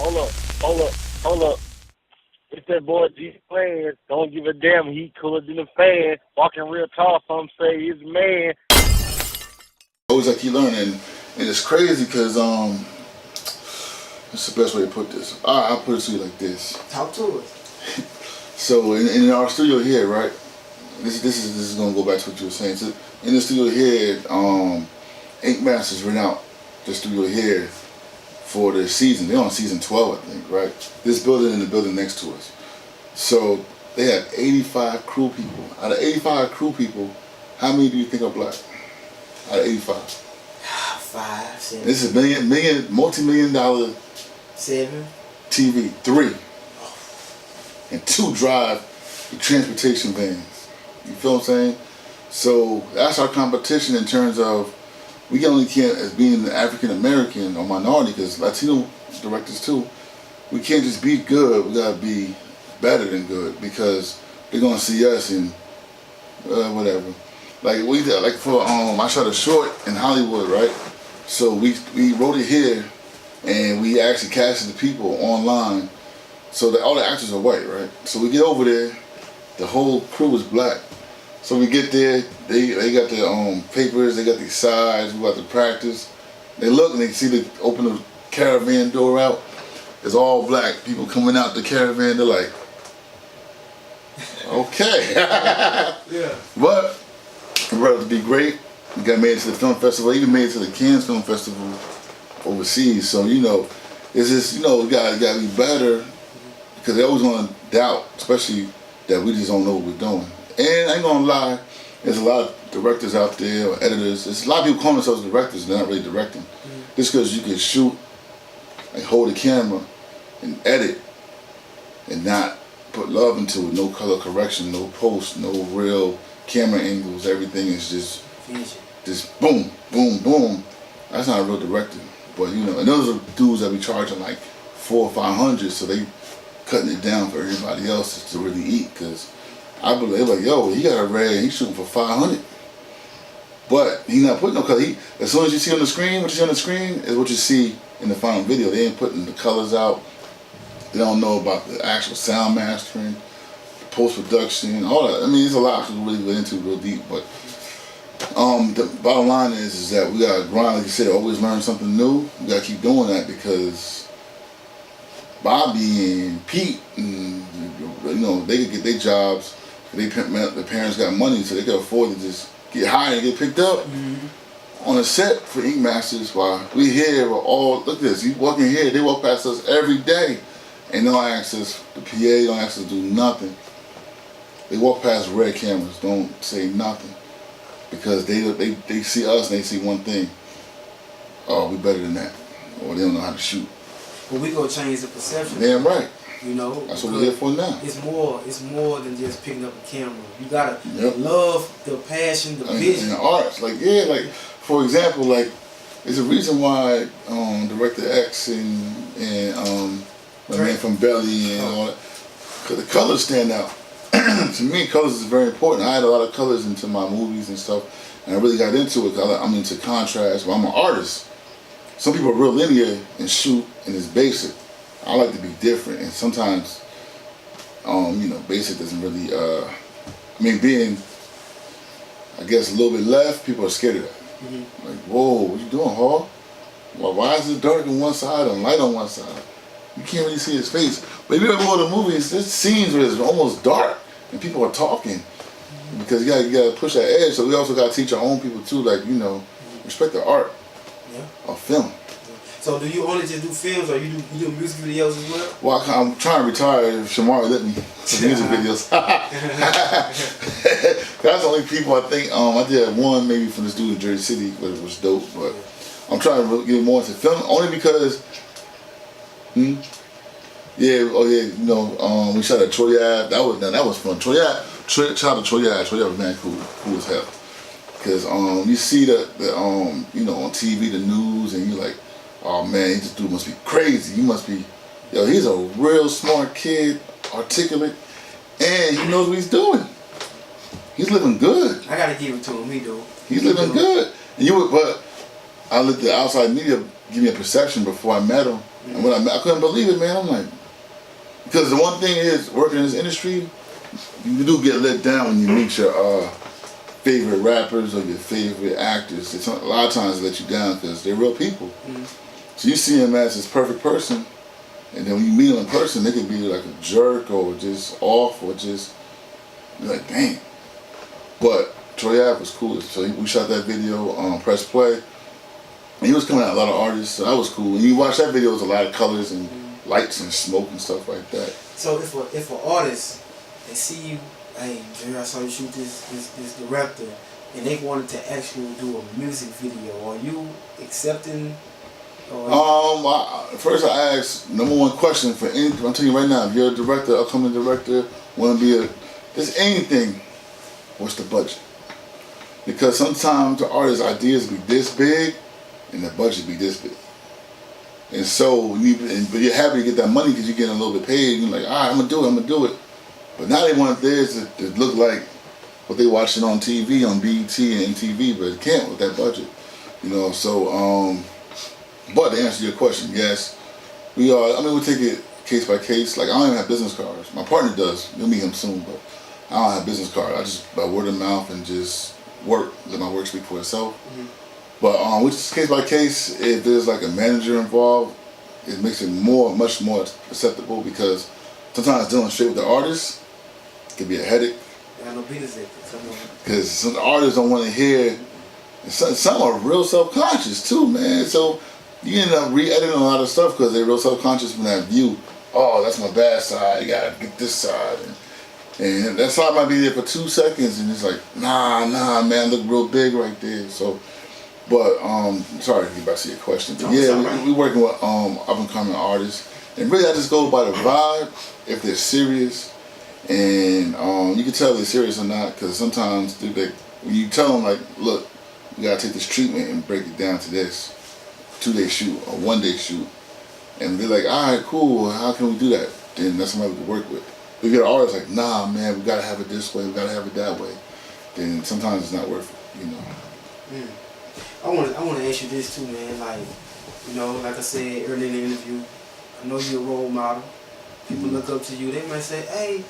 hold up. It's that boy G-Planz. Don't give a damn. He cooler than a fan. Walking real tall, some say he's a man. Always I keep learning, and it's crazy because it's the best way to put this. I'll put it to you like this. Talk to us. So in our studio here, right? This is gonna go back to what you were saying. So in the studio here, Ink Masters rent out the studio here for the season. They're on season 12, I think, right? This building and the building next to us. So they have 85 crew people. Out of 85 crew people, how many do you think are black? Out of 85. 5, 7. This is multi-million dollar 7. TV. 3. And 2 drive the transportation vans. You feel what I'm saying? So that's our competition in terms of we only can't, as being African American or minority, because Latino directors too, we can't just be good, we gotta be better than good, because they're gonna see us and whatever. Like we did, like for I shot a short in Hollywood, right? So we wrote it here, and we actually casted the people online, so that all the actors are white, right? So we get over there, the whole crew is black. So we get there, they got their papers, they got their sides, we got to practice. They look and they see the open the caravan door out. It's all black people coming out the caravan. They're like, okay. Yeah. But it turned out to be great. We got made it to the film festival, even made it to the Cannes Film Festival overseas. So it's just we gotta be better, because they always want to doubt, especially that we just don't know what we're doing. And I ain't gonna lie, there's a lot of directors out there or editors. There's a lot of people calling themselves directors, they're not really directing. Just because you can shoot and hold a camera and edit and not put love into it, no color correction, no post, no real camera angles, everything is just boom, boom, boom. That's not a real director. But and those are dudes that be charging like $400 or $500, so they cutting it down for everybody else to really eat, because I believe like, yo, he got a red, he's shooting for 500. But he's not putting no color. As soon as you see on the screen, what you see on the screen is what you see in the final video. They ain't putting the colors out. They don't know about the actual sound mastering, post-production, all that. I mean, there's a lot to really get into real deep, but the bottom line is that we gotta grind, like you said, always learn something new. We gotta keep doing that, because Bobby and Pete, and, they could get their jobs. The parents got money, so they could afford to just get hired and get picked up on a set for Ink Masters. While we here, we're all, look at this, you walk in here, they walk past us every day, and they don't ask us, the PA don't ask us to do nothing. They walk past red cameras, don't say nothing, because they see us and they see one thing: oh, we better than that, or they don't know how to shoot. But we gonna change the perception. Damn right. That's what we're here for now. It's more than just picking up a camera. You gotta love the passion, the vision. And the arts. For example, there's a reason why Director X and the man from Belly and all that, because the colors stand out. To me, colors is very important. I had a lot of colors into my movies and stuff, and I really got into it because I'm into contrast. But I'm an artist. Some people are real linear and shoot, and it's basic. I like to be different, and sometimes, basic doesn't really, being, I guess, a little bit left, people are scared of that. Like, whoa, what you doing, Hall? Well, why is it dark on one side and light on one side? You can't really see his face. But if you ever go to the movies, there's scenes where it's almost dark, and people are talking, because you gotta push that edge. So we also gotta teach our own people too, respect the art of film. So do you only just do films, or you do music videos as well? Well, I'm trying to retire if Shamar let me for music videos. That's the only people I think. I did one maybe from this dude in Jersey City, but it was dope. But I'm trying to get more into film, only because. We shot at Troy Ave. That was fun. Shout out to Troy Ave. Troy Ave was man cool as hell. Because you see on TV the news, and you're like, oh man, this dude must be crazy. He must be, he's a real smart kid, articulate, and he knows what he's doing. He's living good. I gotta give it to him, he do. He's living good. But I looked at outside media give me a perception before I met him. Mm-hmm. And when I couldn't believe it, man. I'm like, because the one thing is, working in this industry, you do get let down when you meet your favorite rappers or your favorite actors. It's a lot of times they let you down because they're real people. Mm-hmm. So you see them as this perfect person, and then when you meet them in person, they could be like a jerk or just off or just, you're like, dang. But Troy Ave was cool. So we shot that video on Press Play. And he was coming out a lot of artists, so that was cool. And you watch that video, it was a lot of colors and lights and smoke and stuff like that. So if an artist, they see you, hey, Jerry, I saw you shoot this director, and they wanted to actually do a music video, are you accepting? First I asked, number one question for any, I'm telling you right now, if you're a director, upcoming director, want to be just anything, what's the budget? Because sometimes the artist's ideas be this big, and the budget be this big. And so, but you're happy to get that money because you're getting a little bit paid, and you're like, all right, I'm gonna do it. But now they want theirs to look like what they watching on TV, on BET and MTV, but it can't with that budget. You know, so, but to answer your question, yes, we take it case by case. Like, I don't even have business cards. My partner does. You'll meet him soon, but I don't have business cards. I just, by word of mouth and just work, let my work speak for itself. Mm-hmm. But which is case by case, if there's like a manager involved, it makes it much more acceptable because sometimes dealing straight with the artist can be a headache. Yeah, no business. Because some artists don't want to hear, some are real self-conscious too, man. So you end up re-editing a lot of stuff because they're real self-conscious from that view. Oh, that's my bad side, you gotta get this side. And that side might be there for 2 seconds and it's like, nah, man, look real big right there. So, but, sorry to get back to your question. But yeah, we working with up-and-coming artists. And really I just go by the vibe, if they're serious. And you can tell if they're serious or not because sometimes when you tell them like, look, you gotta take this treatment and break it down to this 2-day shoot or 1-day shoot. And they're like, all right, cool, how can we do that? Then that's somebody we can work with. We get an artist like, nah, man, we gotta have it this way, we gotta have it that way. Then sometimes it's not worth it, you know. I want to ask you this too, man. Like, you know, like I said earlier in the interview, I know you're a role model. People look up to you. They might say, hey,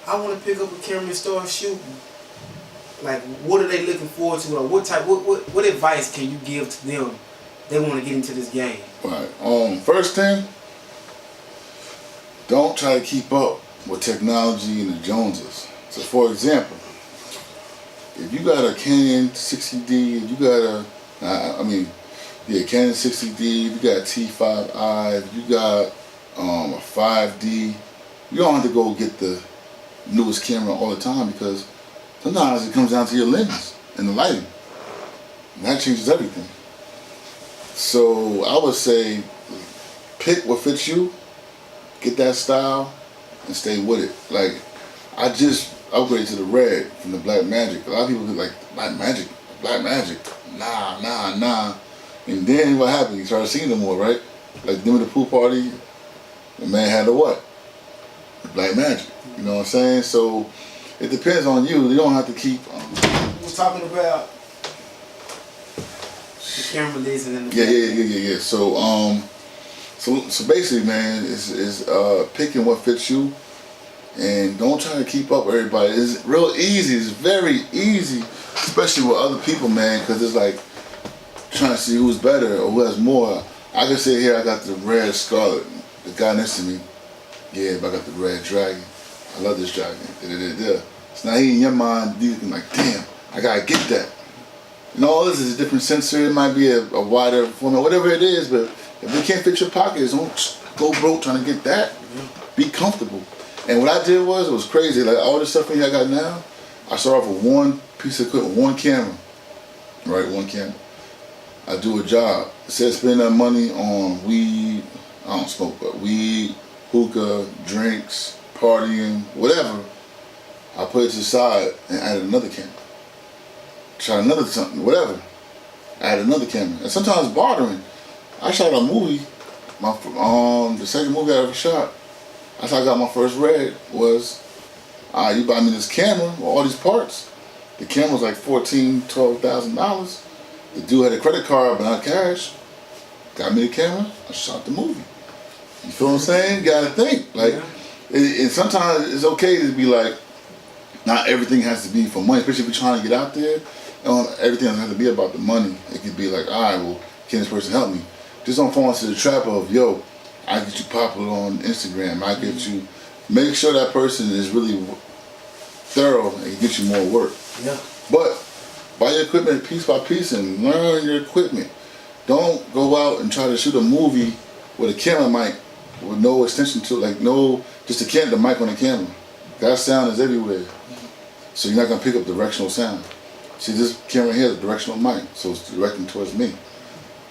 I want to pick up a camera and start shooting. Like, what are they looking forward to? Or what advice can you give to them? They want to get into this game. Right. First thing, don't try to keep up with technology and the Joneses. So, for example, if you got a Canon 60D, if you got a Canon 60D, if you got a T5i, if you got a 5D, you don't have to go get the newest camera all the time because sometimes it comes down to your lens and the lighting. And that changes everything. So I would say pick what fits you, get that style, and stay with it. Like, I just upgraded to the red from the Black Magic. A lot of people be like, Black Magic. Nah. And then what happened? You started seeing them more, right? Like, then with the pool party, the man had the what? The Black Magic. You know what I'm saying? So it depends on you. You don't have to keep. We're talking about the camera lenses and the yeah. So basically, man, is picking what fits you, and don't try to keep up with everybody. It's real easy. It's very easy, especially with other people, man, because it's like trying to see who's better or who has more. I can sit here, I got the red Scarlet. The guy next to me, yeah, but I got the red Dragon. I love this Dragon. So now he in your mind, you can like, damn, I gotta get that. And all this is a different sensor. It might be a wider format, whatever it is, but if it can't fit your pockets, don't go broke trying to get that. Be comfortable. And what I did it was crazy. Like all this stuff I got now, I start off with one piece of equipment, one camera. Right, one camera. I do a job. It says spend that money on weed. I don't smoke, but weed, hookah, drinks, partying, whatever. I put it to the side and added another camera. Try another something, whatever. Add another camera. And sometimes bartering. I shot a movie, the second movie I ever shot. That's how I got my first red was, you buy me this camera with all these parts. The camera was like $14,000, $12,000. The dude had a credit card but not cash. got me the camera, I shot the movie. You feel what I'm saying? You gotta think. Like, and sometimes it's okay to be like, not everything has to be for money, especially if you're trying to get out there. Everything doesn't have to be about the money. It could be like, all right, well, can this person help me? Just don't fall into the trap of, yo, I get you popular on Instagram. I get you. Make sure that person is really thorough and get you more work. Yeah. But buy your equipment piece by piece and learn your equipment. Don't go out and try to shoot a movie with a camera mic with no extension to it, like no, just the mic on the camera. That sound is everywhere. So you're not gonna pick up directional sound. See, this camera here is a directional mic, so it's directing towards me.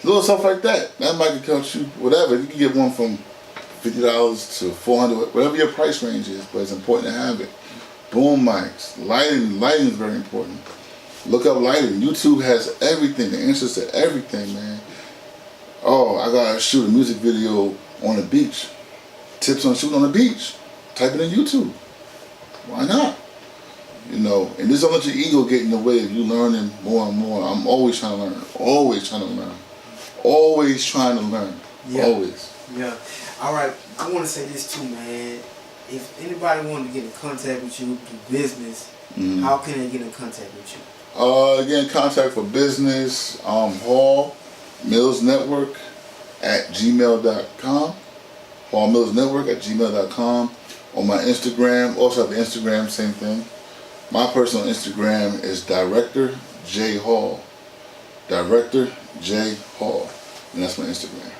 Little stuff like that. That mic can cost you whatever. You can get one from $50 to $400, whatever your price range is, but it's important to have it. Boom mics, lighting is very important. Look up lighting. YouTube has everything, the answers to everything, man. Oh, I gotta shoot a music video on the beach. Tips on shooting on the beach. Type it in YouTube. Why not? You know, and just don't let your ego get in the way of you learning more and more. I'm always trying to learn. Always trying to learn. Always trying to learn. Yeah. Always. Yeah. All right. I want to say this too, man. If anybody wanted to get in contact with you, do business, how can they get in contact with you? Again, contact for business, HallmillsNetwork at gmail.com. HallmillsNetwork at gmail.com. On my Instagram, also have Instagram, same thing. My personal Instagram is Director J Hall. Director J Hall. And that's my Instagram.